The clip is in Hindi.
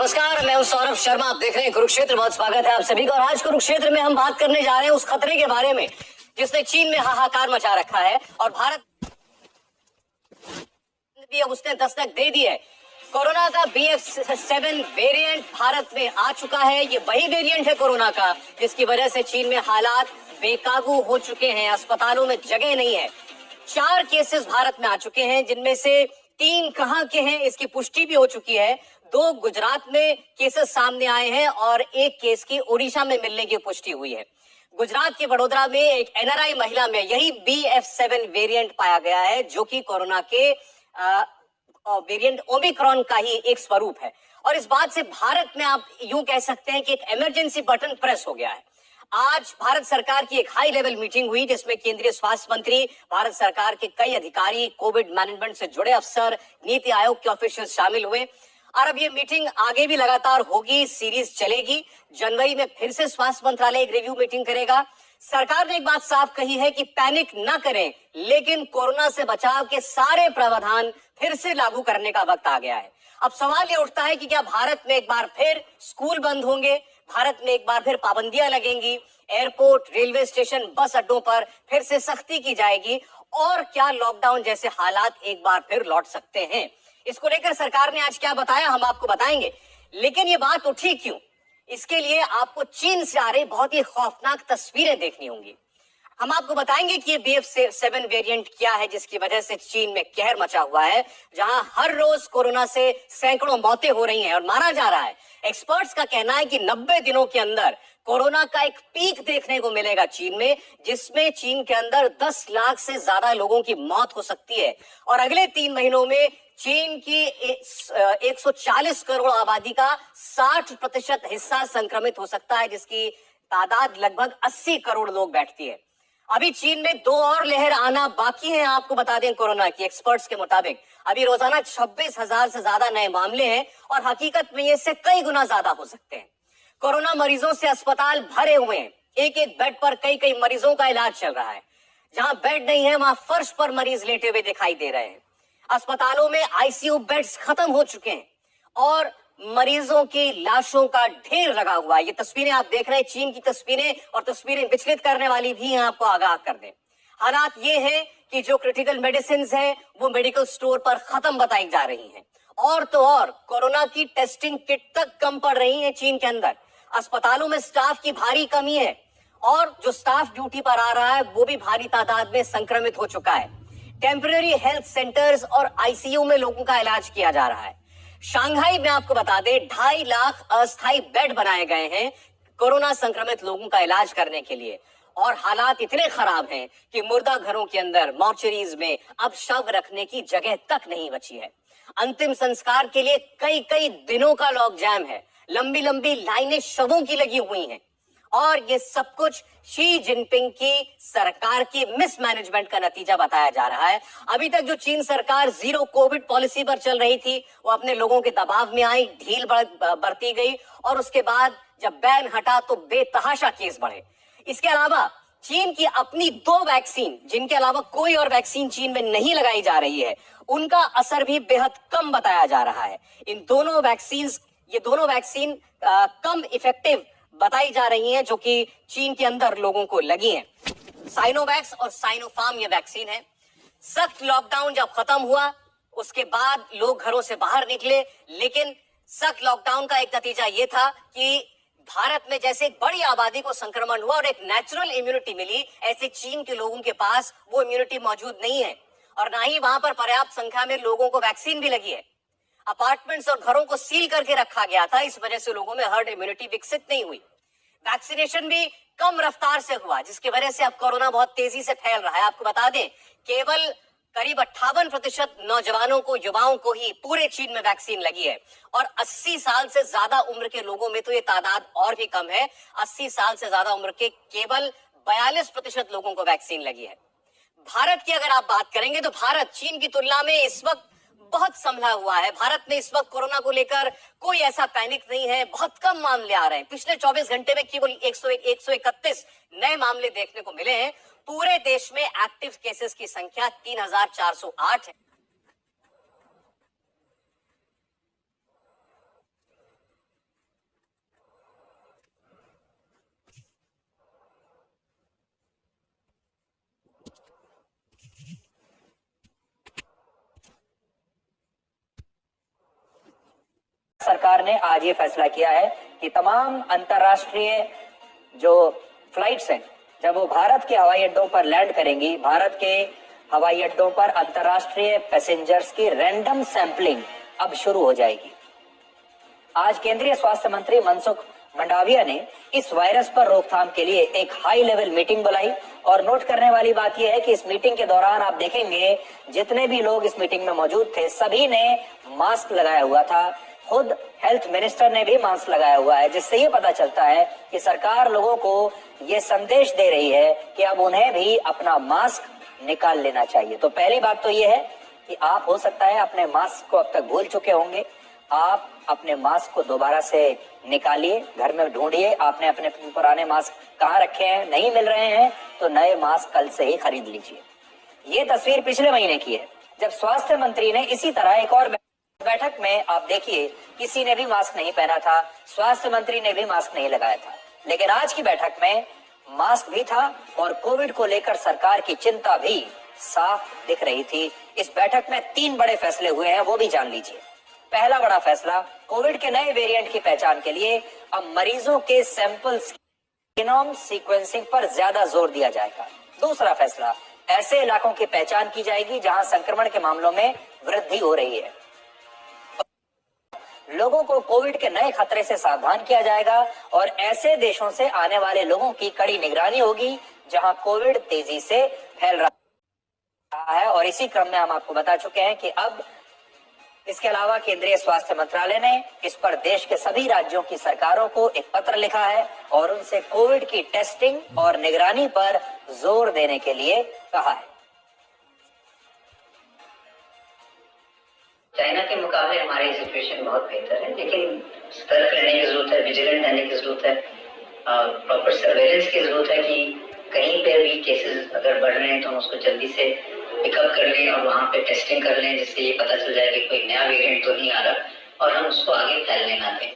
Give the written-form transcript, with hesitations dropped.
नमस्कार, मैं हूं सौरभ शर्मा। आप देख रहे हैं कुरुक्षेत्र। बहुत स्वागत है आप सभी का। और आज कुरुक्षेत्र में हम बात करने जा रहे हैं उस खतरे के बारे में जिसने चीन में हाहाकार मचा रखा है और भारत भी अब उसने दस्तक दे दी है। कोरोना का BF7 वेरिएंट भारत में आ चुका है। ये वही वेरिएंट है कोरोना का जिसकी वजह से चीन में हालात बेकाबू हो चुके हैं। अस्पतालों में जगह नहीं है। 4 केसेस भारत में आ चुके हैं, जिनमें से 3 कहां के हैं इसकी पुष्टि भी हो चुकी है। 2 गुजरात में केसेस सामने आए हैं और 1 केस की ओडिशा में मिलने की पुष्टि हुई है। गुजरात के वडोदरा में एक NRI महिला में यही BF7 वेरिएंट पाया गया है, जो कि कोरोना के वेरिएंट ओमिक्रॉन का ही एक स्वरूप है। और इस बात से भारत में आप यूं कह सकते हैं कि एक इमरजेंसी बटन प्रेस हो गया है। आज भारत सरकार की एक हाई लेवल मीटिंग हुई, जिसमें केंद्रीय स्वास्थ्य मंत्री, भारत सरकार के कई अधिकारी, कोविड मैनेजमेंट से जुड़े अफसर, नीति आयोग के ऑफिशियल शामिल हुए। और अब ये मीटिंग आगे भी लगातार होगी, सीरीज चलेगी। जनवरी में फिर से स्वास्थ्य मंत्रालय एक रिव्यू मीटिंग करेगा। सरकार ने एक बात साफ कही है कि पैनिक न करें, लेकिन कोरोना से बचाव के सारे प्रावधान फिर से लागू करने का वक्त आ गया है। अब सवाल ये उठता है कि क्या भारत में एक बार फिर स्कूल बंद होंगे, भारत में एक बार फिर पाबंदियां लगेंगी, एयरपोर्ट, रेलवे स्टेशन, बस अड्डों पर फिर से सख्ती की जाएगी, और क्या लॉकडाउन जैसे हालात एक बार फिर लौट सकते हैं। इसको लेकर सरकार ने आज क्या बताया हम आपको बताएंगे। लेकिन ये बात उठी क्यों, इसके लिए आपको चीन से आ रही बहुत ही खौफनाक तस्वीरें देखनी होंगी। हम आपको बताएंगे कि ये BF7 वेरिएंट क्या है जिसकी वजह से चीन में कहर मचा हुआ है, जहां हर रोज कोरोना से सैकड़ों मौतें हो रही हैं और मारा जा रहा है। एक्सपर्ट्स का कहना है कि 90 दिनों के अंदर कोरोना का एक पीक देखने को मिलेगा चीन में, जिसमें चीन के अंदर 10 लाख से ज्यादा लोगों की मौत हो सकती है। और अगले 3 महीनों में चीन की 140 करोड़ आबादी का 60% हिस्सा संक्रमित हो सकता है, जिसकी तादाद लगभग 80 करोड़ लोग बैठती है। अभी चीन में 2 और लहर आना बाकी है। आपको बता दें, कोरोना की एक्सपर्ट्स के मुताबिक अभी रोजाना 26,000 से ज्यादा नए मामले हैं और हकीकत में इससे कई गुना ज्यादा हो सकते हैं। कोरोना मरीजों से अस्पताल भरे हुए हैं। एक एक बेड पर कई कई मरीजों का इलाज चल रहा है। जहां बेड नहीं है वहां फर्श पर मरीज लेटे हुए दिखाई दे रहे हैं। अस्पतालों में ICU बेड्स खत्म हो चुके हैं और मरीजों की लाशों का ढेर लगा हुआ है। ये तस्वीरें आप देख रहे हैं, चीन की तस्वीरें, और तस्वीरें विचलित करने वाली भी हैं, आपको आगाह कर दें। हालात ये हैं कि जो क्रिटिकल मेडिसिन हैं वो मेडिकल स्टोर पर खत्म बताई जा रही हैं। और तो और कोरोना की टेस्टिंग किट तक कम पड़ रही है चीन के अंदर। अस्पतालों में स्टाफ की भारी कमी है और जो स्टाफ ड्यूटी पर आ रहा है वो भी भारी तादाद में संक्रमित हो चुका है। टेम्पररी हेल्थ सेंटर्स और ICU में लोगों का इलाज किया जा रहा है। शंघाई में आपको बता दें 2.5 लाख अस्थायी बेड बनाए गए हैं कोरोना संक्रमित लोगों का इलाज करने के लिए। और हालात इतने खराब हैं कि मुर्दा घरों के अंदर, मॉर्चरीज में अब शव रखने की जगह तक नहीं बची है। अंतिम संस्कार के लिए कई कई दिनों का लॉक जैम है। लंबी लंबी लाइनें शवों की लगी हुई हैं। और ये सब कुछ शी जिनपिंग की सरकार की मिसमैनेजमेंट का नतीजा बताया जा रहा है। अभी तक जो चीन सरकार जीरो कोविड पॉलिसी पर चल रही थी, वो अपने लोगों के दबाव में आई, ढील बरती गई, और उसके बाद जब बैन हटा तो बेतहाशा केस बढ़े। इसके अलावा चीन की अपनी 2 वैक्सीन, जिनके अलावा कोई और वैक्सीन चीन में नहीं लगाई जा रही है, उनका असर भी बेहद कम बताया जा रहा है। ये दोनों वैक्सीन कम इफेक्टिव बताई जा रही हैं, जो कि चीन के अंदर लोगों को लगी हैं। साइनोवैक्स और साइनोफार्म ये वैक्सीन है। सख्त लॉकडाउन जब खत्म हुआ उसके बाद लोग घरों से बाहर निकले, लेकिन सख्त लॉकडाउन का एक नतीजा ये था कि भारत में जैसे एक बड़ी आबादी को संक्रमण हुआ और एक नेचुरल इम्यूनिटी मिली, ऐसे चीन के लोगों के पास वो इम्यूनिटी मौजूद नहीं है और ना ही वहां पर पर्याप्त संख्या में लोगों को वैक्सीन भी लगी है। अपार्टमेंट्स और घरों को सील करके रखा गया था, इस वजह से लोगों में हर्ड इम्यूनिटी विकसित नहीं हुई। वैक्सीनेशन भी कम रफ्तार से हुआ, जिसकी वजह से अब कोरोना बहुत तेजी से फैल रहा है। आपको बता दें, केवल करीब 58% नौजवानों को, युवाओं को ही पूरे चीन में वैक्सीन लगी है। और 80 साल से ज्यादा उम्र के लोगों में तो ये तादाद और भी कम है। 80 साल से ज्यादा उम्र के केवल 42% लोगों को वैक्सीन लगी है। भारत की अगर आप बात करेंगे तो भारत चीन की तुलना में इस वक्त बहुत संभला हुआ है। भारत में इस वक्त कोरोना को लेकर कोई ऐसा पैनिक नहीं है। बहुत कम मामले आ रहे हैं। पिछले 24 घंटे में केवल 131 नए मामले देखने को मिले हैं। पूरे देश में एक्टिव केसेस की संख्या 3,408 है। सरकार ने आज ये फैसला किया है कि तमाम अंतर्राष्ट्रीय जो फ्लाइट्स हैं, जब वो भारत के हवाई अड्डों पर लैंड करेंगी, भारत के हवाई अड्डों पर अंतर्राष्ट्रीय पैसेंजर्स की रैंडम सैंपलिंग अब शुरू हो जाएगी। आज केंद्रीय स्वास्थ्य मंत्री मनसुख मंडाविया ने इस वायरस पर रोकथाम के लिए एक हाई लेवल मीटिंग बुलाई और नोट करने वाली बात यह है कि इस मीटिंग के दौरान आप देखेंगे जितने भी लोग इस मीटिंग में मौजूद थे सभी ने मास्क लगाया हुआ था। खुद हेल्थ मिनिस्टर ने भी मास्क लगाया हुआ है, जिससे ये पता चलता है कि सरकार लोगों को ये संदेश दे रही है कि अब उन्हें भी अपना मास्क निकाल लेना चाहिए। तो पहली बात तो ये है कि आप हो सकता है अपने मास्क को अब तक भूल चुके होंगे, आप अपने मास्क को दोबारा से निकालिए, घर में ढूंढिए आपने अपने पुराने मास्क कहाँ रखे हैं, नहीं मिल रहे हैं तो नए मास्क कल से ही खरीद लीजिए। ये तस्वीर पिछले महीने की है, जब स्वास्थ्य मंत्री ने इसी तरह एक और बैठक में आप देखिए किसी ने भी मास्क नहीं पहना था, स्वास्थ्य मंत्री ने भी मास्क नहीं लगाया था, लेकिन आज की बैठक में मास्क भी था और कोविड को लेकर सरकार की चिंता भी साफ दिख रही थी। इस बैठक में 3 बड़े फैसले हुए हैं, वो भी जान लीजिए। पहला बड़ा फैसला, कोविड के नए वेरिएंट की पहचान के लिए अब मरीजों के सैंपल्स जीनोम सीक्वेंसिंग पर ज्यादा जोर दिया जाएगा। दूसरा फैसला, ऐसे इलाकों की पहचान की जाएगी जहां संक्रमण के मामलों में वृद्धि हो रही है। लोगों को कोविड के नए खतरे से सावधान किया जाएगा और ऐसे देशों से आने वाले लोगों की कड़ी निगरानी होगी जहां कोविड तेजी से फैल रहा है। और इसी क्रम में हम आपको बता चुके हैं कि अब इसके अलावा केंद्रीय स्वास्थ्य मंत्रालय ने इस पर देश के सभी राज्यों की सरकारों को एक पत्र लिखा है और उनसे कोविड की टेस्टिंग और निगरानी पर जोर देने के लिए कहा है। चाइना के मुकाबले हमारी सिचुएशन बहुत बेहतर है, लेकिन सतर्क रहने की जरूरत है, विजिलेंट रहने की जरूरत है, प्रॉपर सर्वेलेंस की जरूरत है कि कहीं पे भी केसेस अगर बढ़ रहे हैं तो हम उसको जल्दी से पिकअप कर लें और वहाँ पे टेस्टिंग कर लें, जिससे ये पता चल जाए कि कोई नया वेरिएंट तो नहीं आ रहा और हम उसको आगे फैलने ना दें।